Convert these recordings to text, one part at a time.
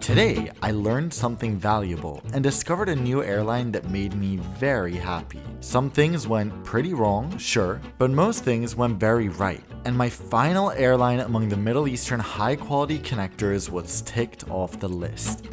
Today, I learned something valuable and discovered a new airline that made me very happy. Some things went pretty wrong, sure, but most things went very right. And my final airline among the Middle Eastern high-quality connectors was ticked off the list.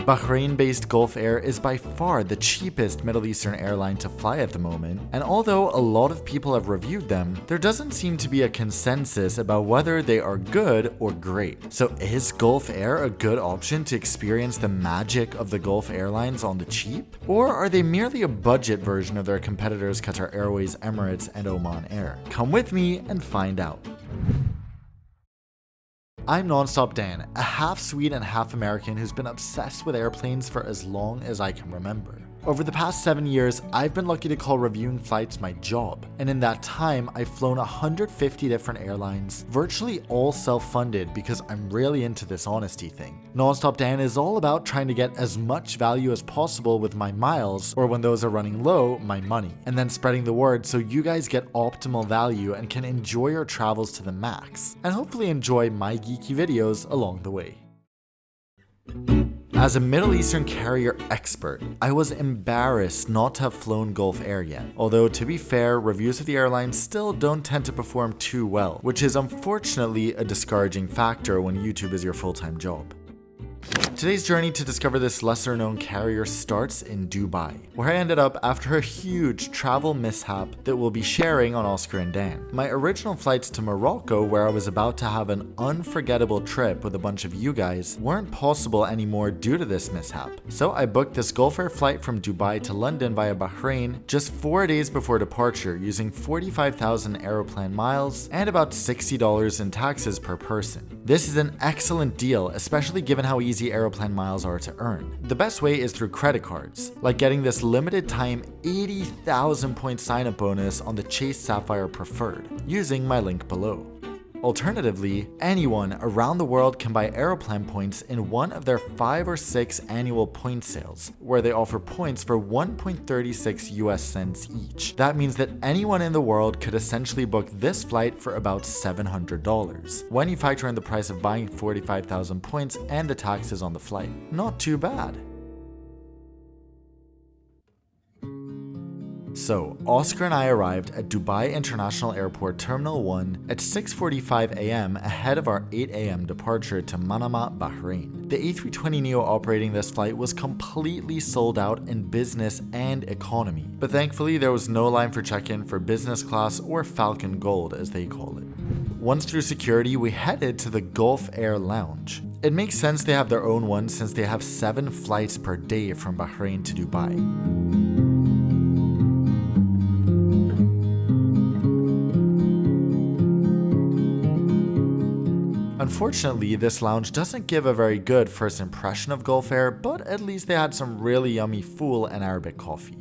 Bahrain-based Gulf Air is by far the cheapest Middle Eastern airline to fly at the moment, and although a lot of people have reviewed them, there doesn't seem to be a consensus about whether they are good or great. So is Gulf Air a good option to experience the magic of the Gulf Airlines on the cheap? Or are they merely a budget version of their competitors Qatar Airways, Emirates, and Oman Air? Come with me and find out. I'm Nonstop Dan, a half Swede and half American who's been obsessed with airplanes for as long as I can remember. Over the past 7 years, I've been lucky to call reviewing flights my job, and in that time, I've flown 150 different airlines, virtually all self-funded because I'm really into this honesty thing. Nonstop Dan is all about trying to get as much value as possible with my miles, or when those are running low, my money, and then spreading the word so you guys get optimal value and can enjoy your travels to the max, and hopefully enjoy my geeky videos along the way. As a Middle Eastern carrier expert, I was embarrassed not to have flown Gulf Air yet. Although, to be fair, reviews of the airline still don't tend to perform too well, which is unfortunately a discouraging factor when YouTube is your full-time job. Today's journey to discover this lesser-known carrier starts in Dubai, where I ended up after a huge travel mishap that we'll be sharing on Oscar and Dan. My original flights to Morocco, where I was about to have an unforgettable trip with a bunch of you guys, weren't possible anymore due to this mishap. So I booked this Gulf Air flight from Dubai to London via Bahrain just 4 days before departure, using 45,000 Aeroplan miles and about $60 in taxes per person. This is an excellent deal, especially given how easy Aeroplan miles are to earn. The best way is through credit cards, like getting this limited time 80,000 point sign-up bonus on the Chase Sapphire Preferred, using my link below. Alternatively, anyone around the world can buy Aeroplan points in one of their 5 or 6 annual point sales, where they offer points for 1.36 US cents each. That means that anyone in the world could essentially book this flight for about $700, when you factor in the price of buying 45,000 points and the taxes on the flight. Not too bad. So, Oscar and I arrived at Dubai International Airport Terminal 1 at 6:45 a.m. ahead of our 8 a.m. departure to Manama, Bahrain. The A320 Neo operating this flight was completely sold out in business and economy, but thankfully there was no line for check-in for business class or Falcon Gold as they call it. Once through security, we headed to the Gulf Air Lounge. It makes sense they have their own one since they have 7 flights per day from Bahrain to Dubai. Unfortunately, this lounge doesn't give a very good first impression of Gulf Air, but at least they had some really yummy fool and Arabic coffee.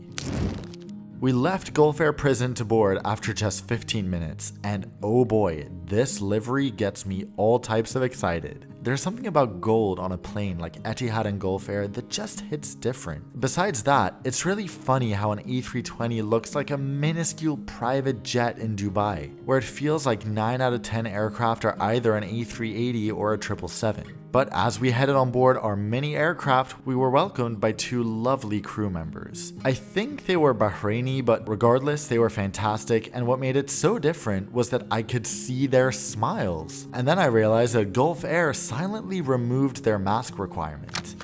We left Gulf Air prison to board after just 15 minutes, and oh boy, this livery gets me all types of excited. There's something about gold on a plane like Etihad and Gulf Air that just hits different. Besides that, it's really funny how an A320 looks like a minuscule private jet in Dubai, where it feels like 9 out of 10 aircraft are either an A380 or a 777. But as we headed on board our mini aircraft, we were welcomed by 2 lovely crew members. I think they were Bahraini, but regardless, they were fantastic, and what made it so different was that I could see their smiles. And then I realized that Gulf Air silently removed their mask requirement.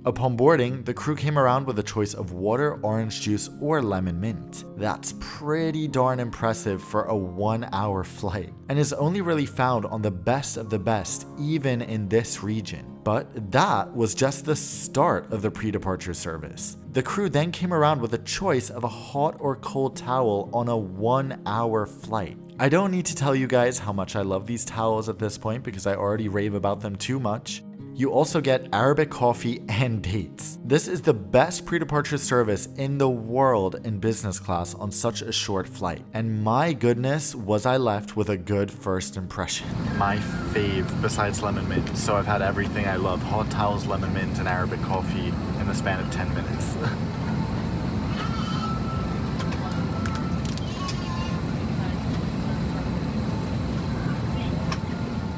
Upon boarding, the crew came around with a choice of water, orange juice, or lemon mint. That's pretty darn impressive for a 1-hour flight, and is only really found on the best of the best, even in this region. But that was just the start of the pre-departure service. The crew then came around with a choice of a hot or cold towel on a 1-hour flight. I don't need to tell you guys how much I love these towels at this point because I already rave about them too much. You also get Arabic coffee and dates. This is the best pre-departure service in the world in business class on such a short flight. And my goodness, was I left with a good first impression. My fave besides lemon mint. So I've had everything I love: hot towels, lemon mint, and Arabic coffee in the span of 10 minutes.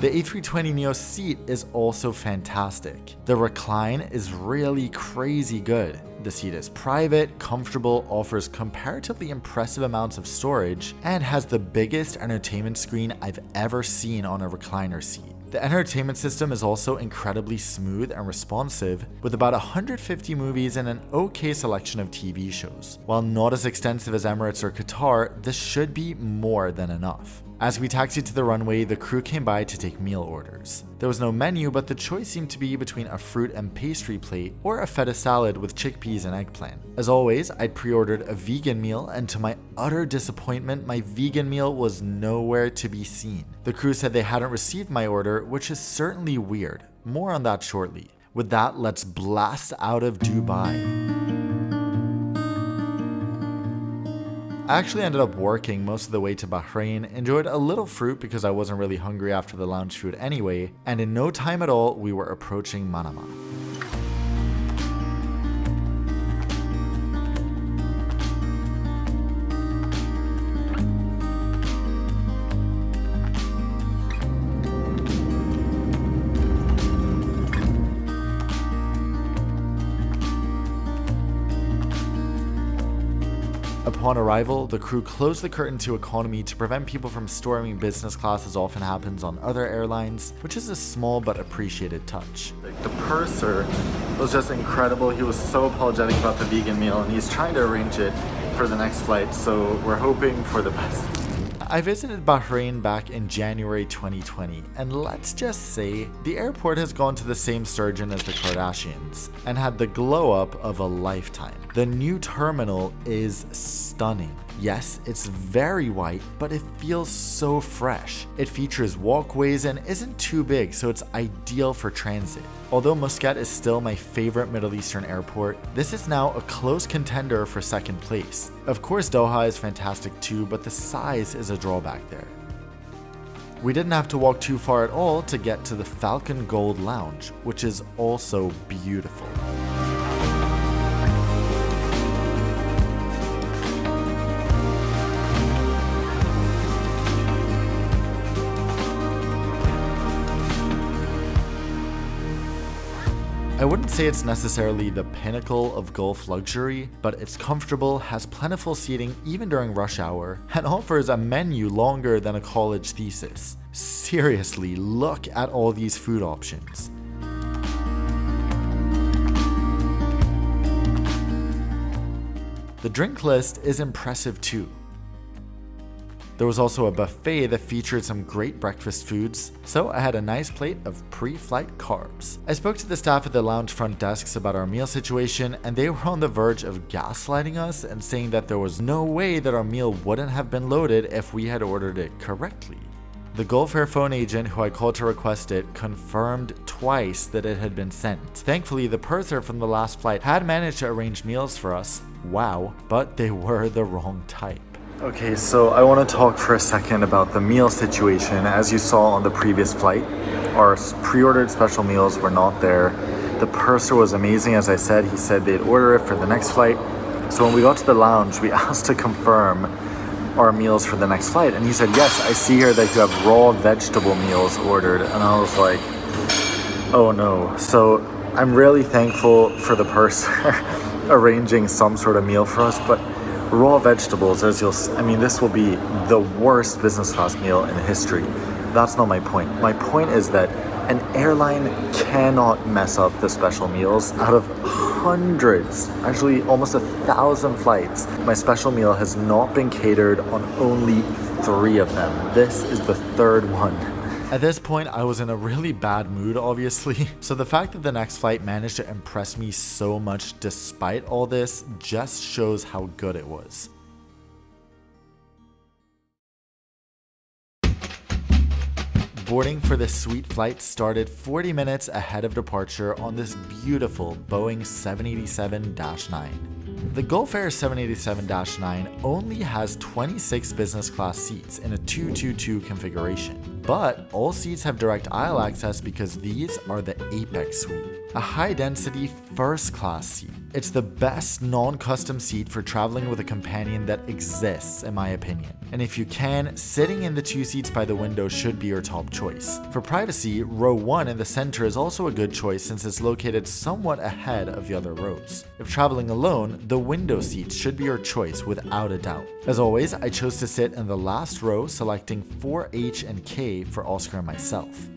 The A320 Neo Seat is also fantastic. The recline is really crazy good. The seat is private, comfortable, offers comparatively impressive amounts of storage, and has the biggest entertainment screen I've ever seen on a recliner seat. The entertainment system is also incredibly smooth and responsive, with about 150 movies and an okay selection of TV shows. While not as extensive as Emirates or Qatar, this should be more than enough. As we taxied to the runway, the crew came by to take meal orders. There was no menu, but the choice seemed to be between a fruit and pastry plate or a feta salad with chickpeas and eggplant. As always, I'd pre-ordered a vegan meal, and to my utter disappointment, my vegan meal was nowhere to be seen. The crew said they hadn't received my order, which is certainly weird. More on that shortly. With that, let's blast out of Dubai. I actually ended up working most of the way to Bahrain, enjoyed a little fruit because I wasn't really hungry after the lounge food anyway, and in no time at all, we were approaching Manama. Upon arrival, the crew closed the curtain to economy to prevent people from storming business class as often happens on other airlines, which is a small but appreciated touch. The purser was just incredible. He was so apologetic about the vegan meal, and he's trying to arrange it for the next flight, so we're hoping for the best. I visited Bahrain back in January 2020, and let's just say the airport has gone to the same surgeon as the Kardashians and had the glow up of a lifetime. The new terminal is stunning. Yes, it's very white, but it feels so fresh. It features walkways and isn't too big, so it's ideal for transit. Although Muscat is still my favorite Middle Eastern airport, this is now a close contender for second place. Of course, Doha is fantastic too, but the size is a drawback there. We didn't have to walk too far at all to get to the Falcon Gold Lounge, which is also beautiful. I wouldn't say it's necessarily the pinnacle of Gulf luxury, but it's comfortable, has plentiful seating even during rush hour, and offers a menu longer than a college thesis. Seriously, look at all these food options. The drink list is impressive too. There was also a buffet that featured some great breakfast foods, so I had a nice plate of pre-flight carbs. I spoke to the staff at the lounge front desks about our meal situation, and they were on the verge of gaslighting us and saying that there was no way that our meal wouldn't have been loaded if we had ordered it correctly. The Gulf Air phone agent who I called to request it confirmed twice that it had been sent. Thankfully, the purser from the last flight had managed to arrange meals for us. Wow, but they were the wrong type. Okay, so I want to talk for a second about the meal situation. As you saw on the previous flight, our pre-ordered special meals were not there. The purser was amazing. As I said, he said they'd order it for the next flight. So when we got to the lounge, we asked to confirm our meals for the next flight, and he said, yes, I see here that you have raw vegetable meals ordered. And I was like, oh no. So I'm really thankful for the purser arranging some sort of meal for us, but raw vegetables, as this will be the worst business class meal in history. That's not my point. My point is that an airline cannot mess up the special meals. Out of hundreds, actually almost 1,000 flights, my special meal has not been catered on only 3 of them. This is the 3rd one. At this point, I was in a really bad mood, obviously, so the fact that the next flight managed to impress me so much despite all this just shows how good it was. Boarding for this sweet flight started 40 minutes ahead of departure on this beautiful Boeing 787-9. The Gulf Air 787-9 only has 26 business class seats in a 222 configuration, but all seats have direct aisle access because these are the Apex Suite, a high-density first class seat. It's the best non-custom seat for traveling with a companion that exists, in my opinion. And if you can, sitting in the 2 seats by the window should be your top choice. For privacy, row 1 in the center is also a good choice since it's located somewhat ahead of the other rows. If traveling alone, the window seats should be your choice without a doubt. As always, I chose to sit in the last row, selecting 4H and K for Oscar and myself.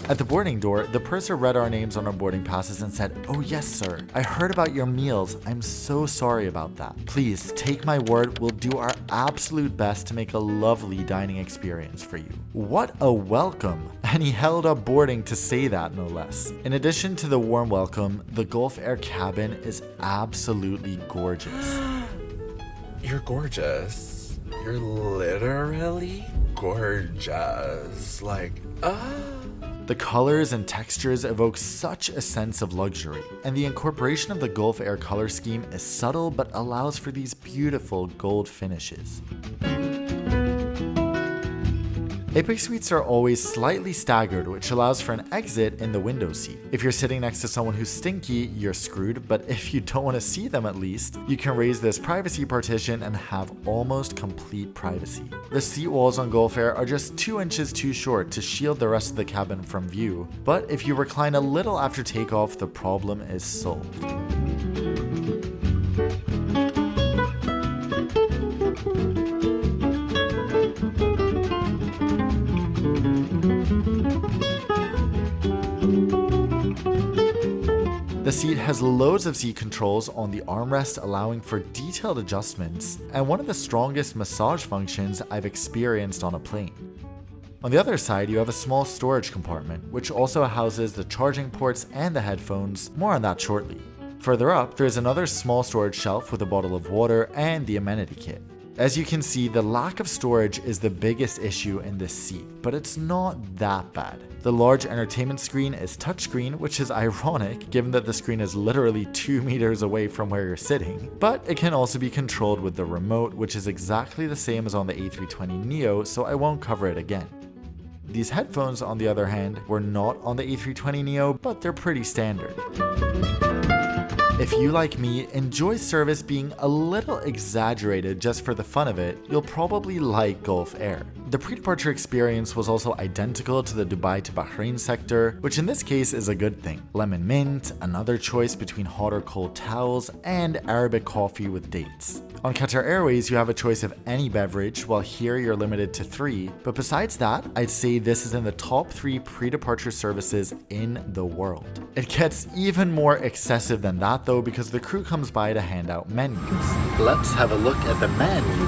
At the boarding door, the purser read our names on our boarding passes and said, "Oh yes sir, I heard about your meals. I'm so sorry about that. Please, take my word, we'll do our absolute best to make a lovely dining experience for you." What a welcome! And he held up boarding to say that, no less. In addition to the warm welcome, the Gulf Air cabin is absolutely gorgeous. You're gorgeous. You're literally gorgeous. The colors and textures evoke such a sense of luxury, and the incorporation of the Gulf Air color scheme is subtle but allows for these beautiful gold finishes. Apex suites are always slightly staggered, which allows for an exit in the window seat. If you're sitting next to someone who's stinky, you're screwed, but if you don't want to see them at least, you can raise this privacy partition and have almost complete privacy. The seat walls on Gulf Air are just 2 inches too short to shield the rest of the cabin from view, but if you recline a little after takeoff, the problem is solved. The seat has loads of seat controls on the armrest, allowing for detailed adjustments, and one of the strongest massage functions I've experienced on a plane. On the other side, you have a small storage compartment, which also houses the charging ports and the headphones. More on that shortly. Further up, there's another small storage shelf with a bottle of water and the amenity kit. As you can see, the lack of storage is the biggest issue in this seat, but it's not that bad. The large entertainment screen is touchscreen, which is ironic given that the screen is literally 2 meters away from where you're sitting, but it can also be controlled with the remote, which is exactly the same as on the A320 Neo, so I won't cover it again. These headphones, on the other hand, were not on the A320 Neo, but they're pretty standard. If you, like me, enjoy service being a little exaggerated just for the fun of it, you'll probably like Gulf Air. The pre-departure experience was also identical to the Dubai to Bahrain sector, which in this case is a good thing. Lemon mint, another choice between hot or cold towels, and Arabic coffee with dates. On Qatar Airways, you have a choice of any beverage, while here you're limited to 3, but besides that, I'd say this is in the top 3 pre-departure services in the world. It gets even more excessive than that though, because the crew comes by to hand out menus. Let's have a look at the menu.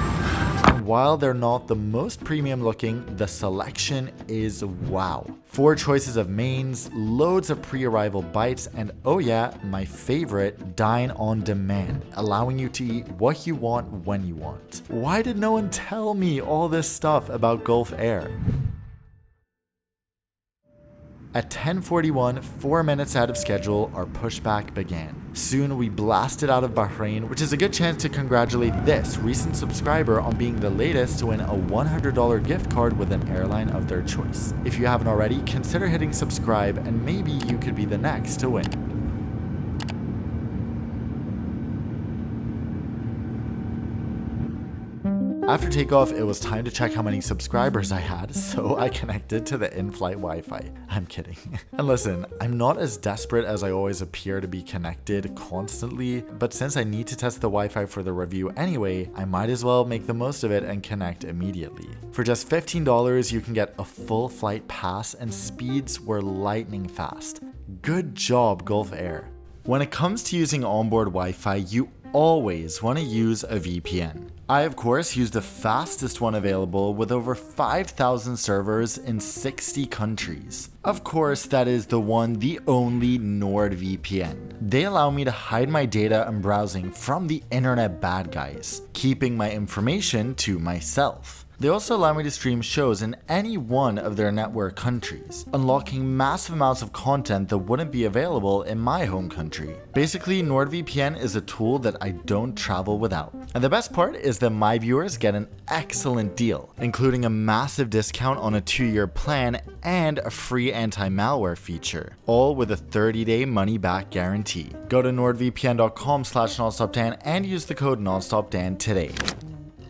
And while they're not the most premium looking, the selection is wow. 4 choices of mains, loads of pre-arrival bites, and oh yeah, my favorite, dine on demand, allowing you to eat what you want when you want. Why did no one tell me all this stuff about Gulf Air? At 10:41, 4 minutes out of schedule, our pushback began. Soon we blasted out of Bahrain, which is a good chance to congratulate this recent subscriber on being the latest to win a $100 gift card with an airline of their choice. If you haven't already, consider hitting subscribe and maybe you could be the next to win. After takeoff, it was time to check how many subscribers I had, so I connected to the in-flight Wi-Fi. I'm kidding. And listen, I'm not as desperate as I always appear to be connected constantly, but since I need to test the Wi-Fi for the review anyway, I might as well make the most of it and connect immediately. For just $15, you can get a full flight pass and speeds were lightning fast. Good job, Gulf Air. When it comes to using onboard Wi-Fi, you always want to use a VPN. I, of course, use the fastest one available with over 5,000 servers in 60 countries. Of course, that is the only NordVPN. They allow me to hide my data and browsing from the internet bad guys, keeping my information to myself. They also allow me to stream shows in any one of their network countries, unlocking massive amounts of content that wouldn't be available in my home country. Basically, NordVPN is a tool that I don't travel without. And the best part is that my viewers get an excellent deal, including a massive discount on a 2-year plan and a free anti-malware feature, all with a 30-day money-back guarantee. Go to nordvpn.com/nonstopdan and use the code nonstopdan today.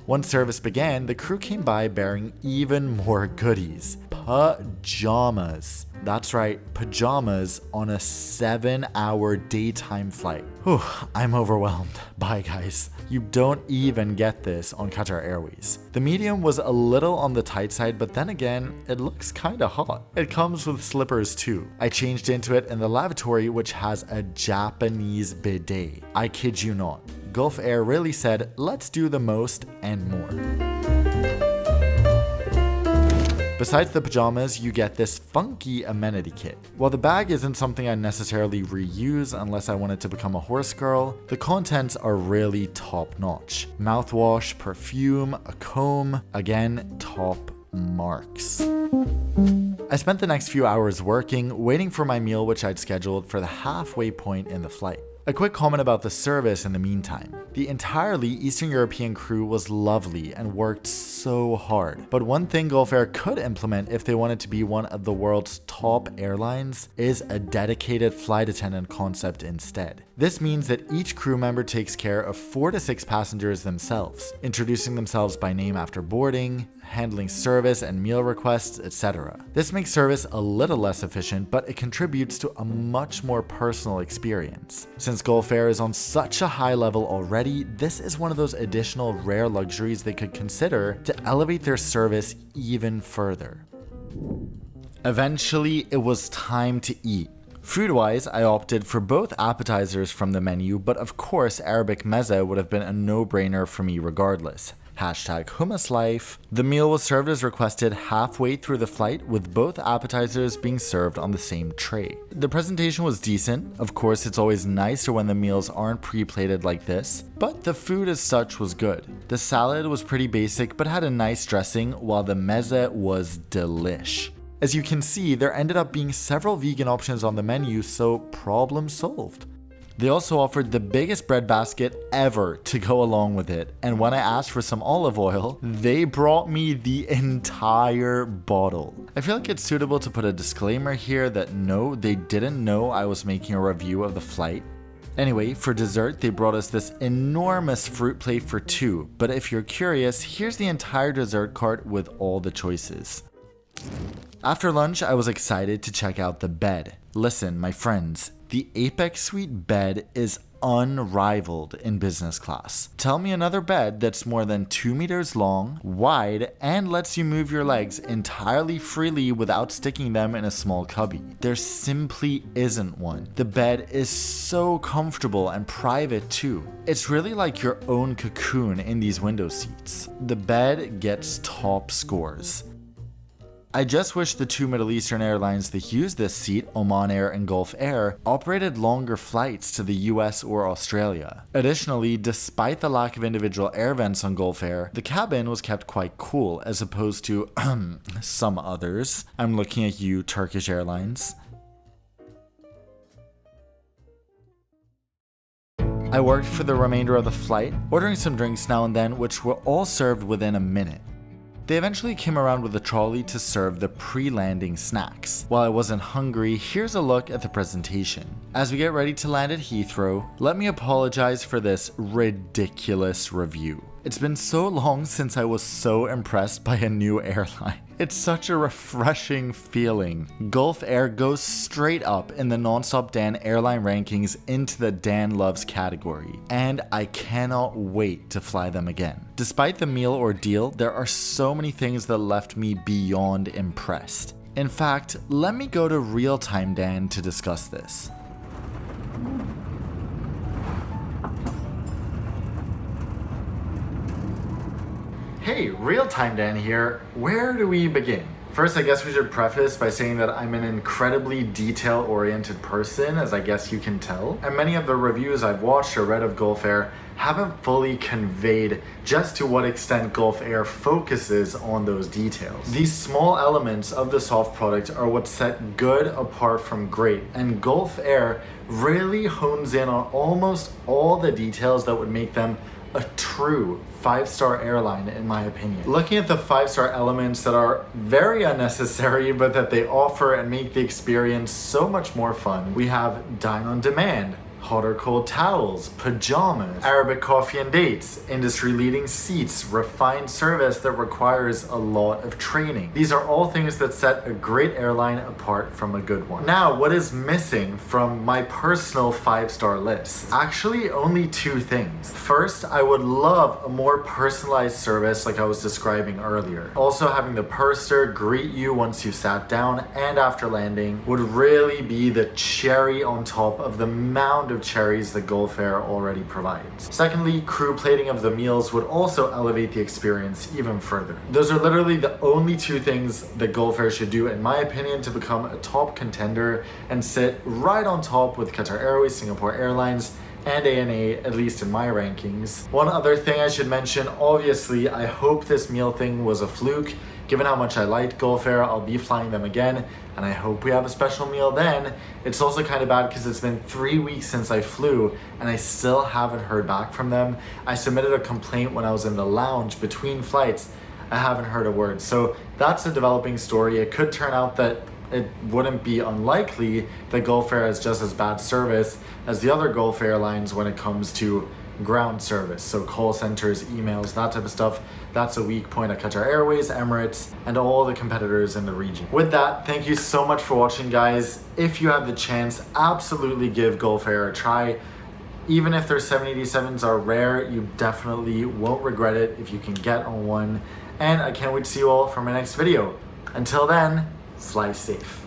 Once service began, the crew came by bearing even more goodies. Pajamas. That's right, pajamas on a 7-hour daytime flight. Whew, I'm overwhelmed. Bye guys. You don't even get this on Qatar Airways. The medium was a little on the tight side, but then again, it looks kinda hot. It comes with slippers too. I changed into it in the lavatory, which has a Japanese bidet. I kid you not. Gulf Air really said, let's do the most and more. Besides the pajamas, you get this funky amenity kit. While the bag isn't something I necessarily reuse unless I wanted to become a horse girl, the contents are really top notch. Mouthwash, perfume, a comb, again, top marks. I spent the next few hours working, waiting for my meal which I'd scheduled for the halfway point in the flight. A quick comment about the service in the meantime. The entirely Eastern European crew was lovely and worked so hard. But one thing Gulf Air could implement if they wanted to be one of the world's top airlines is a dedicated flight attendant concept instead. This means that each crew member takes care of 4 to 6 passengers themselves, introducing themselves by name after boarding, handling service and meal requests, etc. This makes service a little less efficient, but it contributes to a much more personal experience. Since Gulf Air is on such a high level already, this is one of those additional rare luxuries they could consider to elevate their service even further. Eventually, it was time to eat. Food-wise, I opted for both appetizers from the menu, but of course Arabic meze would have been a no-brainer for me regardless. #hummus life. The meal was served as requested halfway through the flight, with both appetizers being served on the same tray. The presentation was decent. Of course, it's always nicer when the meals aren't pre-plated like this, but the food as such was good. The salad was pretty basic but had a nice dressing, while the meze was delish. As you can see, there ended up being several vegan options on the menu, so problem solved. They also offered the biggest bread basket ever to go along with it, and when I asked for some olive oil, they brought me the entire bottle. I feel like it's suitable to put a disclaimer here that no, they didn't know I was making a review of the flight. Anyway, for dessert, they brought us this enormous fruit plate for 2, but if you're curious, here's the entire dessert cart with all the choices. After lunch, I was excited to check out the bed. Listen, my friends, the Apex Suite bed is unrivaled in business class. Tell me another bed that's more than 2 meters long, wide, and lets you move your legs entirely freely without sticking them in a small cubby. There simply isn't one. The bed is so comfortable and private too. It's really like your own cocoon in these window seats. The bed gets top scores. I just wish the 2 Middle Eastern airlines that use this seat, Oman Air and Gulf Air, operated longer flights to the US or Australia. Additionally, despite the lack of individual air vents on Gulf Air, the cabin was kept quite cool as opposed to some others. I'm looking at you, Turkish Airlines. I worked for the remainder of the flight, ordering some drinks now and then, which were all served within a minute. They eventually came around with a trolley to serve the pre-landing snacks. While I wasn't hungry, here's a look at the presentation. As we get ready to land at Heathrow, let me apologize for this ridiculous review. It's been so long since I was so impressed by a new airline. It's such a refreshing feeling. Gulf Air goes straight up in the Nonstop Dan airline rankings into the Dan Loves category, and I cannot wait to fly them again. Despite the meal ordeal, there are so many things that left me beyond impressed. In fact, let me go to Real-Time Dan to discuss this. Hey, Real-Time Dan here. Where do we begin? First, I guess we should preface by saying that I'm an incredibly detail-oriented person, as I guess you can tell. And many of the reviews I've watched or read of Gulf Air haven't fully conveyed just to what extent Gulf Air focuses on those details. These small elements of the soft product are what set good apart from great, and Gulf Air really hones in on almost all the details that would make them a true 5-star airline, in my opinion. Looking at the 5-star elements that are very unnecessary but that they offer and make the experience so much more fun, we have dine on demand, hot or cold towels, pajamas, Arabic coffee and dates, industry-leading seats, refined service that requires a lot of training. These are all things that set a great airline apart from a good one. Now, what is missing from my personal 5-star list? Actually, only 2 things. First, I would love a more personalized service like I was describing earlier. Also, having the purser greet you once you sat down and after landing would really be the cherry on top of the mound of cherries that Gulf Air already provides. Secondly, crew plating of the meals would also elevate the experience even further. Those are literally the only 2 things that Gulf Air should do, in my opinion, to become a top contender and sit right on top with Qatar Airways, Singapore Airlines, and ANA, at least in my rankings. One other thing I should mention, obviously, I hope this meal thing was a fluke. Given how much I liked Gulf Air, I'll be flying them again, and I hope we have a special meal then. It's also kind of bad because it's been 3 weeks since I flew, and I still haven't heard back from them. I submitted a complaint when I was in the lounge between flights. I haven't heard a word. So that's a developing story. It could turn out that it wouldn't be unlikely that Gulf Air has just as bad service as the other Gulf airlines when it comes to ground service, so call centers, emails, that type of stuff. That's a weak point at Qatar Airways, Emirates, and all the competitors in the region. With that, thank you so much for watching, guys. If you have the chance, absolutely give Gulf Air a try. Even if their 787s are rare, you definitely won't regret it if you can get on one. And I can't wait to see you all for my next video. Until then, fly safe.